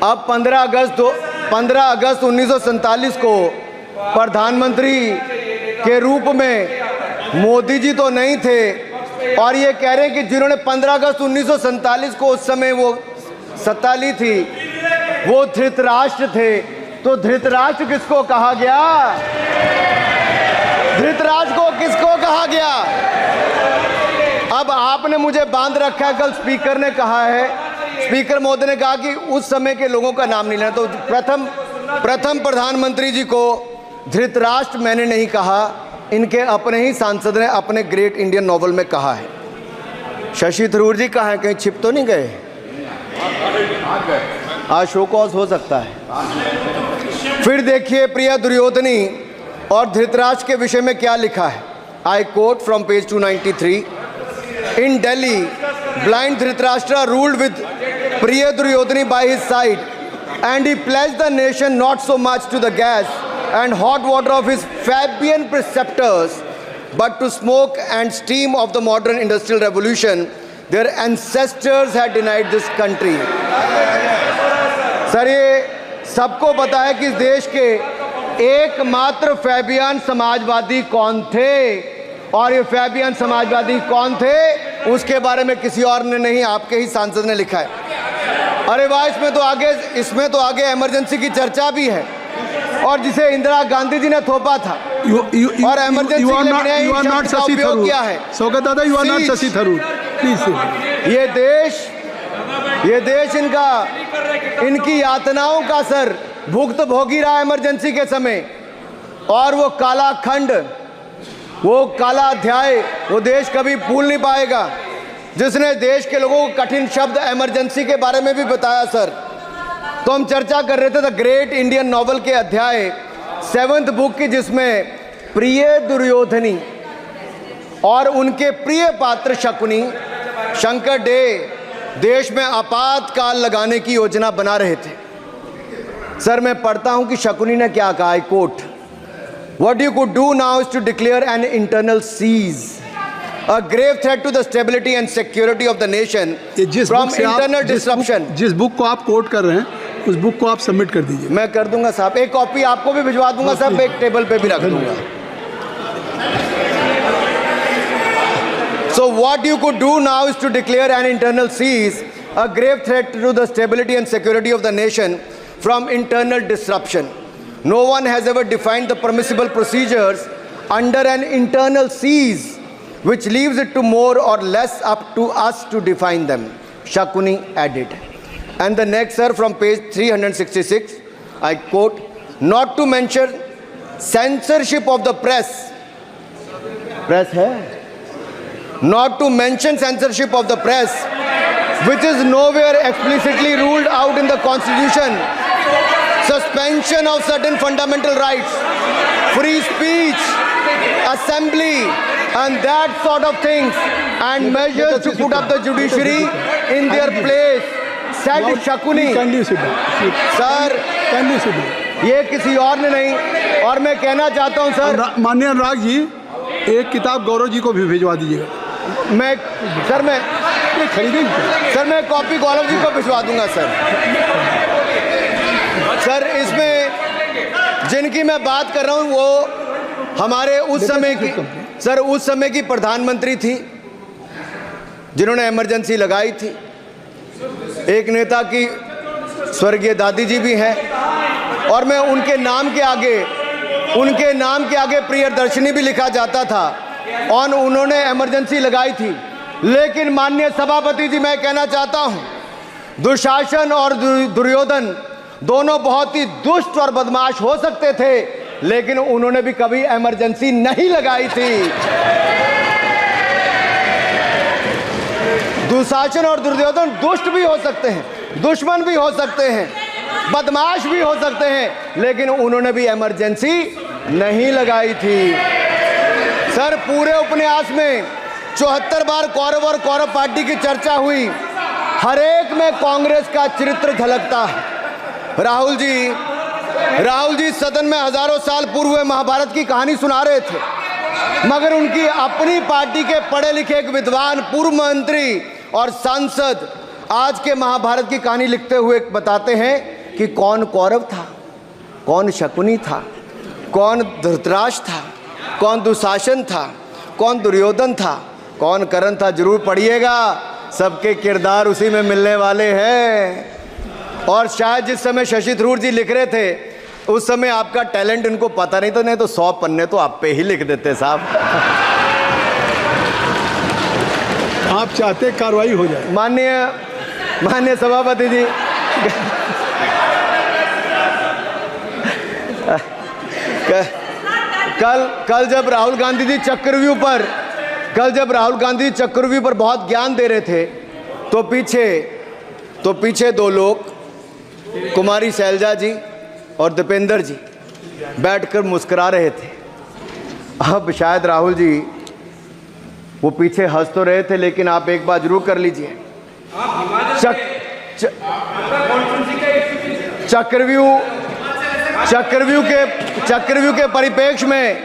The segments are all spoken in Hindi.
अब 15 अगस्त 1947 को प्रधानमंत्री के रूप में मोदी जी तो नहीं थे, और ये कह रहे हैं कि जिन्होंने 15 अगस्त 1947 को उस समय वो सत्ता ली थी वो धृतराष्ट्र थे। तो धृतराष्ट्र किसको कहा गया? धृतराष्ट्र को किसको कहा गया? अब आपने मुझे बांध रखा है। कल स्पीकर ने कहा है, स्पीकर महोदय ने कहा कि उस समय के लोगों का नाम नहीं लेना। तो प्रथम प्रधानमंत्री जी को धृतराष्ट्र मैंने नहीं कहा, इनके अपने ही सांसद ने अपने ग्रेट इंडियन नॉवल में कहा है। शशि थरूर जी कहाँ हैं? कहीं छिप तो नहीं गए? आज शो कॉज हो सकता है। फिर देखिए प्रिय दुर्योधनी और धृतराष्ट्र के विषय में क्या लिखा है। I quote from page 293। In Delhi, blind Dhritarashtra ruled with Priya Duryodhani by his side, and he pledged the nation not so much to the gas and hot water of his Fabian preceptors, but to smoke and steam of the modern industrial revolution. Their ancestors had denied this country. Sir, ये सबको पता है कि इस देश के एकमात्र फैबियन समाजवादी कौन थे, और ये फैबियन समाजवादी कौन थे उसके बारे में किसी और ने नहीं, आपके ही सांसद ने लिखा है। अरे वाह, इसमें तो आगे इमरजेंसी की चर्चा भी है, और जिसे इंदिरा गांधी जी ने थोपा था और इमरजेंसी के लिए उपयोग किया है। सौगत दादा, you are not Shashi Tharoor, please. ये देश इनकी यातनाओं का सर भुगत भोगी रहा इमरजेंसी के समय, और वो काला खंड, वो काला अध्याय वो देश कभी भूल नहीं पाएगा, जिसने देश के लोगों को कठिन शब्द इमरजेंसी के बारे में भी बताया। सर, तो हम चर्चा कर रहे थे द ग्रेट इंडियन नॉवल के अध्याय 7th बुक की, जिसमें प्रिय दुर्योधनी और उनके प्रिय पात्र शकुनी शंकर डे देश में आपातकाल लगाने की योजना बना रहे थे। सर, मैं पढ़ता हूं कि शकुनी ने क्या कहा। I quote, What you could do now is to declare an internal seize, a grave threat to the stability and security of the nation from internal disruption. जिस बुक को आप कोट कर रहे हैं उस बुक को आप सबमिट कर दीजिए। मैं कर दूंगा साहब, एक कॉपी आपको भी भिजवा दूंगा साहब, एक टेबल पे भी रख दूंगा। So what you could do now is to declare an internal seize, a grave threat to the stability and security of the nation from internal disruption. No one has ever defined the permissible procedures under an internal seize, which leaves it to more or less up to us to define them, Shakuni added. And the next, sir, from page 366, I quote, not to mention censorship of the press. Press hai? Not to mention censorship of the press, which is nowhere explicitly ruled out in the Constitution. Suspension of certain fundamental rights, free speech, assembly, and that sort of things, and measures to put up the judiciary in their place, said Shakuni. Sir, ये किसी और ने नहीं, और मैं कहना चाहता हूँ सर, माननीय अनुराग जी, एक किताब गौरव जी को भी भिजवा दीजिएगा। मैं कॉपी गौरव जी को भिजवा दूंगा सर, इसमें जिनकी मैं बात कर रहा हूं वो हमारे उस समय की प्रधानमंत्री थी जिन्होंने इमरजेंसी लगाई थी। एक नेता की स्वर्गीय दादी जी भी हैं, और मैं उनके नाम के आगे प्रियदर्शनी भी लिखा जाता था, और उन्होंने इमरजेंसी लगाई थी। लेकिन माननीय सभापति जी, मैं कहना चाहता हूं, दुशासन और दुर्योधन दोनों बहुत ही दुष्ट और बदमाश हो सकते थे, लेकिन उन्होंने भी कभी इमरजेंसी नहीं लगाई थी। दुशासन और दुर्योधन दुष्ट भी हो सकते हैं, दुश्मन भी हो सकते हैं, बदमाश भी हो सकते हैं, लेकिन उन्होंने भी इमरजेंसी नहीं लगाई थी। सर, पूरे उपन्यास में 74 बार कौरव और कौरव पार्टी की चर्चा हुई, हर एक में कांग्रेस का चरित्र झलकता है। राहुल जी सदन में हजारों साल पूर्व हुए महाभारत की कहानी सुना रहे थे, मगर उनकी अपनी पार्टी के पढ़े लिखे एक विद्वान पूर्व मंत्री और सांसद आज के महाभारत की कहानी लिखते हुए बताते हैं कि कौन कौरव था, कौन शकुनी था, कौन धृतराष्ट्र था, कौन दुशासन था, कौन दुर्योधन था, कौन कर्ण था, जरूर पढ़िएगा। सबके किरदार उसी में मिलने वाले हैं। और शायद जिस समय शशि थरूर जी लिख रहे थे उस समय आपका टैलेंट उनको पता नहीं था, नहीं तो 100 पन्ने तो आप पे ही लिख देते साहब। आप चाहते कार्रवाई हो जाए। माननीय सभापति जी, कल जब राहुल गांधी जी चक्रव्यूह पर बहुत ज्ञान दे रहे थे तो पीछे 2 लोग, कुमारी शैलजा जी और दीपेंद्र जी बैठकर मुस्कुरा रहे थे। अब शायद राहुल जी वो पीछे हंस तो रहे थे, लेकिन आप एक बात जरूर कर लीजिए, चक्रव्यूह के परिप्रेक्ष्य में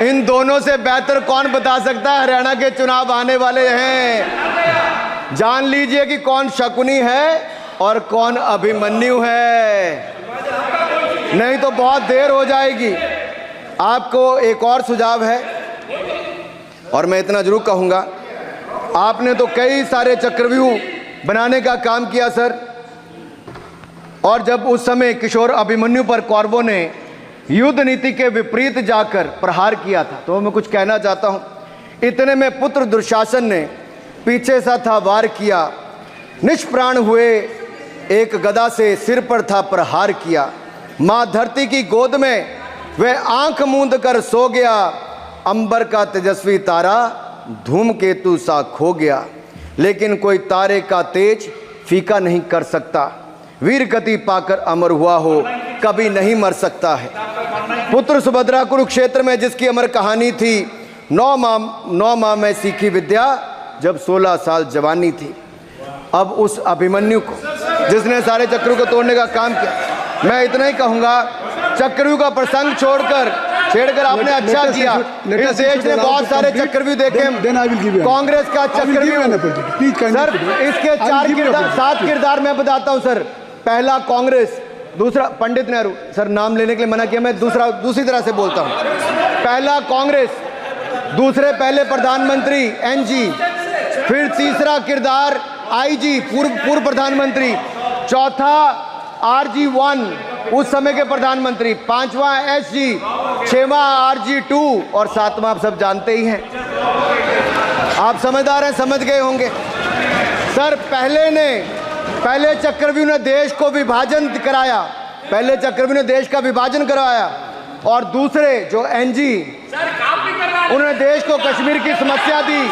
इन दोनों से बेहतर कौन बता सकता है हरियाणा के चुनाव आने वाले हैं। जान लीजिए कि कौन शकुनी है और कौन अभिमन्यु है, नहीं तो बहुत देर हो जाएगी। आपको एक और सुझाव है, और मैं इतना जरूर कहूंगा, आपने तो कई सारे चक्रव्यूह बनाने का काम किया सर, और जब उस समय किशोर अभिमन्यु पर कौरवों ने युद्ध नीति के विपरीत जाकर प्रहार किया था, तो मैं कुछ कहना चाहता हूं। इतने में पुत्र दुशासन ने पीछे सा था वार किया, निष्प्राण हुए एक गदा से सिर पर था प्रहार किया। माँ धरती की गोद में वह आंख मूंद कर सो गया, अंबर का तेजस्वी तारा धूमकेतु सा खो गया। लेकिन कोई तारे का तेज फीका नहीं कर सकता, वीर गति पाकर अमर हुआ हो कभी नहीं मर सकता है। पुत्र सुभद्रा कुरुक्षेत्र में जिसकी अमर कहानी थी, 9 माह में सीखी विद्या जब 16 साल जवानी थी। अब उस अभिमन्यु को जिसने सारे चक्रव्यूह को तोड़ने का काम किया, मैं इतना ही कहूंगा, चक्रव्यूह का प्रसंग छेड़कर आपने अच्छा किया। इस देश ने बहुत सारे चक्रव्यूह देखे, कांग्रेस का चक्रव्यूह सर, इसके 7 किरदार मैं बताता हूं सर। पहला कांग्रेस, दूसरा पंडित नेहरू, सर नाम लेने के लिए मना किया, मैं दूसरी तरह से बोलता हूं। पहला कांग्रेस, दूसरे पहले प्रधानमंत्री एनजी, फिर तीसरा किरदार आईजी पूर्व प्रधानमंत्री, चौथा RG1 उस समय के प्रधानमंत्री, 5वां SG, 6वां RG2 और 7वां आप सब जानते ही हैं। आप समझदार हैं, समझ गए होंगे सर। पहले चक्रव्यूह ने देश को विभाजन कराया, और दूसरे जो एनजी उन्होंने देश को कश्मीर की समस्या दी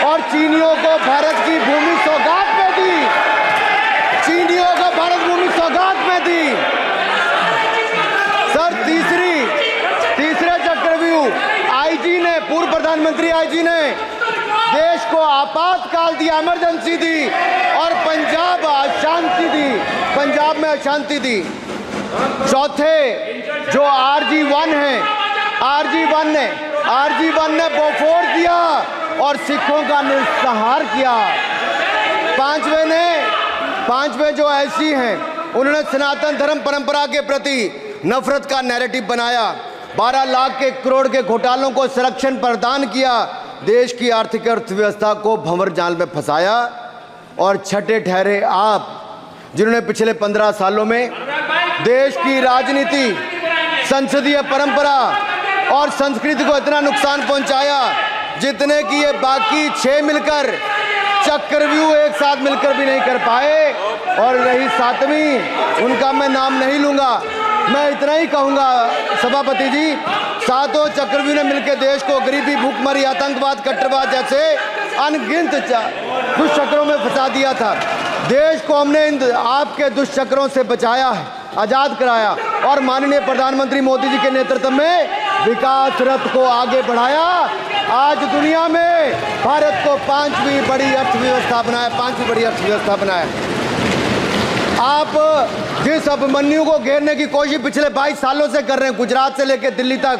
और चीनियों को भारत की भूमि सौगात में दी। सर तीसरे चक्रव्यूह आईजी ने, पूर्व प्रधानमंत्री आईजी ने देश को आपातकाल दिया, इमरजेंसी दी और पंजाब में अशांति दी। चौथे जो RG1 ने बोफोर्स दिया और सिखों का निस्सहार किया। पांचवें जो ऐसी हैं, उन्होंने सनातन धर्म परंपरा के प्रति नफरत का नैरेटिव बनाया, 12 लाख के करोड़ के घोटालों को संरक्षण प्रदान किया, देश की आर्थिक अर्थव्यवस्था को भंवर जाल में फंसाया। और छठे ठहरे आप, जिन्होंने पिछले 15 सालों में देश की राजनीति, संसदीय परंपरा और संस्कृति को इतना नुकसान पहुंचाया जितने कि ये बाकी 6 मिलकर चक्रव्यूह एक साथ मिलकर भी नहीं कर पाए। और रही 7वीं, उनका मैं नाम नहीं लूंगा, मैं इतना ही कहूंगा सभापति जी, 7 चक्रव्यूह ने मिलकर देश को गरीबी, भूखमरी, आतंकवाद, कट्टरवाद जैसे अनगिनत दुष्चक्रों में फंसा दिया था। देश को हमने इन आपके दुष्चक्रों से बचाया है, आजाद कराया और माननीय प्रधानमंत्री मोदी जी के नेतृत्व में विकास रथ को आगे बढ़ाया। आज दुनिया में भारत को 5वीं बड़ी अर्थव्यवस्था बनाया। आप जिस अभिमन्यु को घेरने की कोशिश पिछले 22 सालों से कर रहे हैं, गुजरात से लेकर दिल्ली तक,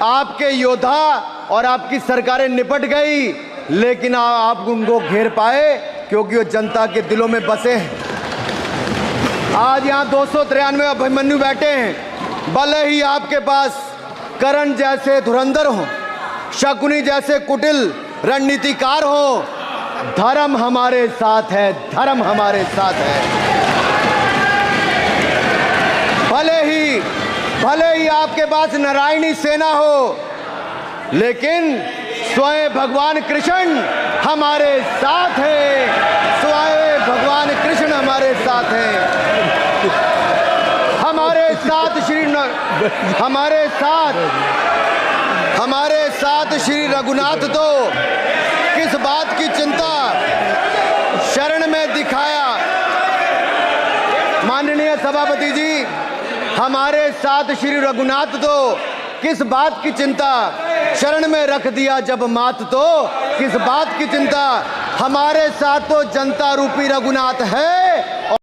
आपके योद्धा और आपकी सरकारें निपट गई, लेकिन आप उनको घेर पाए क्योंकि वो जनता के दिलों में बसे हैं। आज यहाँ 293 अभिमन्यु बैठे हैं, भले ही आपके पास कर्ण जैसे धुरंधर हो, शकुनी जैसे कुटिल रणनीतिकार हो, धर्म हमारे साथ है, धर्म हमारे साथ है। भले ही आपके पास नारायणी सेना हो, लेकिन स्वयं भगवान कृष्ण हमारे साथ है, स्वयं भगवान कृष्ण हमारे साथ है। हमारे साथ श्री रघुनाथ तो किस बात की चिंता शरण में दिखाया। माननीय सभापति जी, हमारे साथ श्री रघुनाथ तो किस बात की चिंता शरण में रख दिया जब मात, तो किस बात की चिंता। हमारे साथ तो जनता रूपी रघुनाथ है,